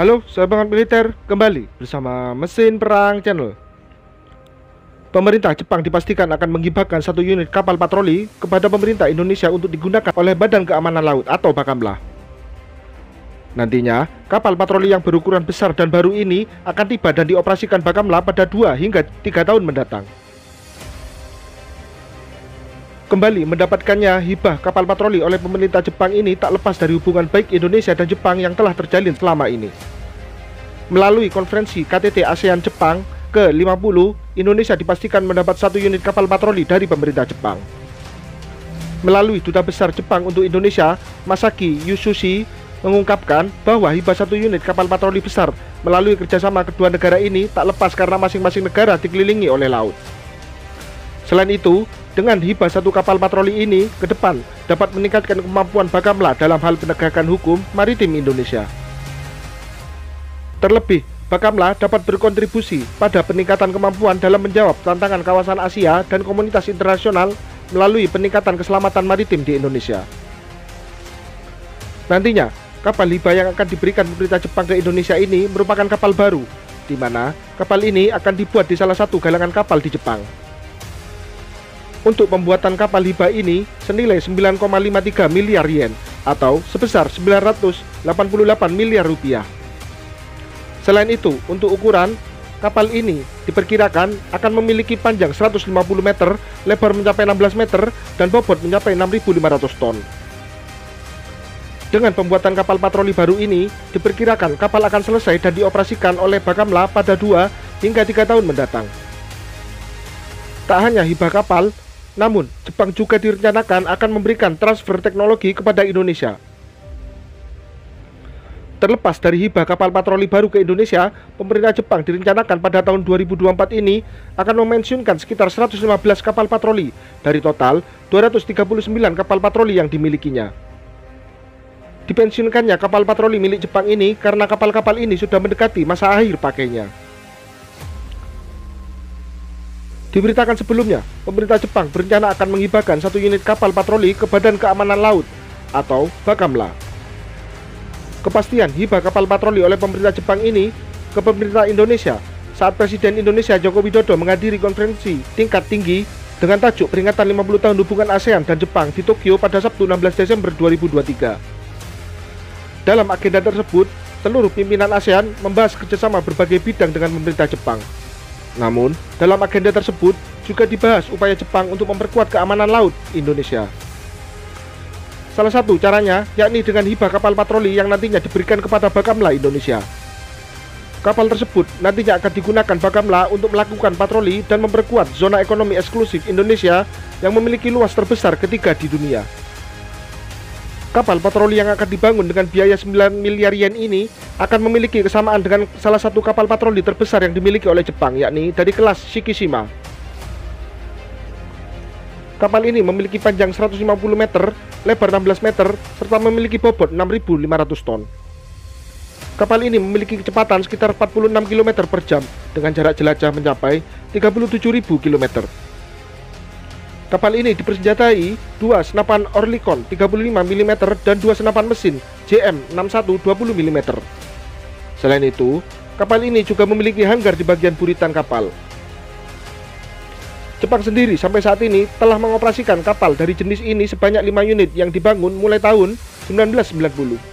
Halo sahabat militer, kembali bersama Mesin Perang Channel. Pemerintah Jepang dipastikan akan menghibahkan 1 unit kapal patroli kepada pemerintah Indonesia untuk digunakan oleh Badan Keamanan Laut atau Bakamla. Nantinya, kapal patroli yang berukuran besar dan baru ini akan tiba dan dioperasikan Bakamla pada 2 hingga 3 tahun mendatang. Kembali mendapatkannya hibah kapal patroli oleh pemerintah Jepang ini tak lepas dari hubungan baik Indonesia dan Jepang yang telah terjalin selama ini. Melalui konferensi KTT ASEAN Jepang ke-50, Indonesia dipastikan mendapat 1 unit kapal patroli dari pemerintah Jepang. Melalui Duta Besar Jepang untuk Indonesia, Masaki Yusushi, mengungkapkan bahwa hibah 1 unit kapal patroli besar melalui kerjasama kedua negara ini tak lepas karena masing-masing negara dikelilingi oleh laut. Selain itu, dengan hibah 1 kapal patroli ini ke depan dapat meningkatkan kemampuan Bakamla dalam hal penegakan hukum maritim Indonesia. Terlebih, Bakamla dapat berkontribusi pada peningkatan kemampuan dalam menjawab tantangan kawasan Asia dan komunitas internasional melalui peningkatan keselamatan maritim di Indonesia. Nantinya, kapal hibah yang akan diberikan pemerintah Jepang ke Indonesia ini merupakan kapal baru, di mana kapal ini akan dibuat di salah satu galangan kapal di Jepang. Untuk pembuatan kapal hibah ini senilai 9,53 miliar yen atau sebesar 988 miliar rupiah. Selain itu, untuk ukuran, kapal ini diperkirakan akan memiliki panjang 150 meter, lebar mencapai 16 meter, dan bobot mencapai 6.500 ton. Dengan pembuatan kapal patroli baru ini, diperkirakan kapal akan selesai dan dioperasikan oleh Bakamla pada 2 hingga 3 tahun mendatang. Tak hanya hibah kapal, namun Jepang juga direncanakan akan memberikan transfer teknologi kepada Indonesia. Terlepas dari hibah kapal patroli baru ke Indonesia, pemerintah Jepang direncanakan pada tahun 2024 ini akan memensiunkan sekitar 115 kapal patroli dari total 239 kapal patroli yang dimilikinya. Dipensiunkannya kapal patroli milik Jepang ini karena kapal-kapal ini sudah mendekati masa akhir pakainya. Diberitakan sebelumnya, pemerintah Jepang berencana akan menghibahkan 1 unit kapal patroli ke Badan Keamanan Laut atau Bakamla. Kepastian hibah kapal patroli oleh pemerintah Jepang ini ke pemerintah Indonesia saat Presiden Indonesia Joko Widodo menghadiri konferensi tingkat tinggi dengan tajuk peringatan 50 tahun hubungan ASEAN dan Jepang di Tokyo pada Sabtu 16 Desember 2023. Dalam agenda tersebut, seluruh pimpinan ASEAN membahas kerjasama berbagai bidang dengan pemerintah Jepang. Namun, dalam agenda tersebut juga dibahas upaya Jepang untuk memperkuat keamanan laut Indonesia. Salah satu caranya yakni dengan hibah kapal patroli yang nantinya diberikan kepada Bakamla Indonesia. Kapal tersebut nantinya akan digunakan Bakamla untuk melakukan patroli dan memperkuat zona ekonomi eksklusif Indonesia yang memiliki luas terbesar ketiga di dunia. Kapal patroli yang akan dibangun dengan biaya 9 miliar yen ini akan memiliki kesamaan dengan salah satu kapal patroli terbesar yang dimiliki oleh Jepang, yakni dari kelas Shikishima. Kapal ini memiliki panjang 150 meter, lebar 16 meter, serta memiliki bobot 6.500 ton. Kapal ini memiliki kecepatan sekitar 46 km per jam dengan jarak jelajah mencapai 37.000 km. Kapal ini dipersenjatai 2 senapan Oerlikon 35 mm dan 2 senapan mesin JM61 20 mm. Selain itu, kapal ini juga memiliki hanggar di bagian buritan kapal. Jepang sendiri sampai saat ini telah mengoperasikan kapal dari jenis ini sebanyak 5 unit yang dibangun mulai tahun 1990.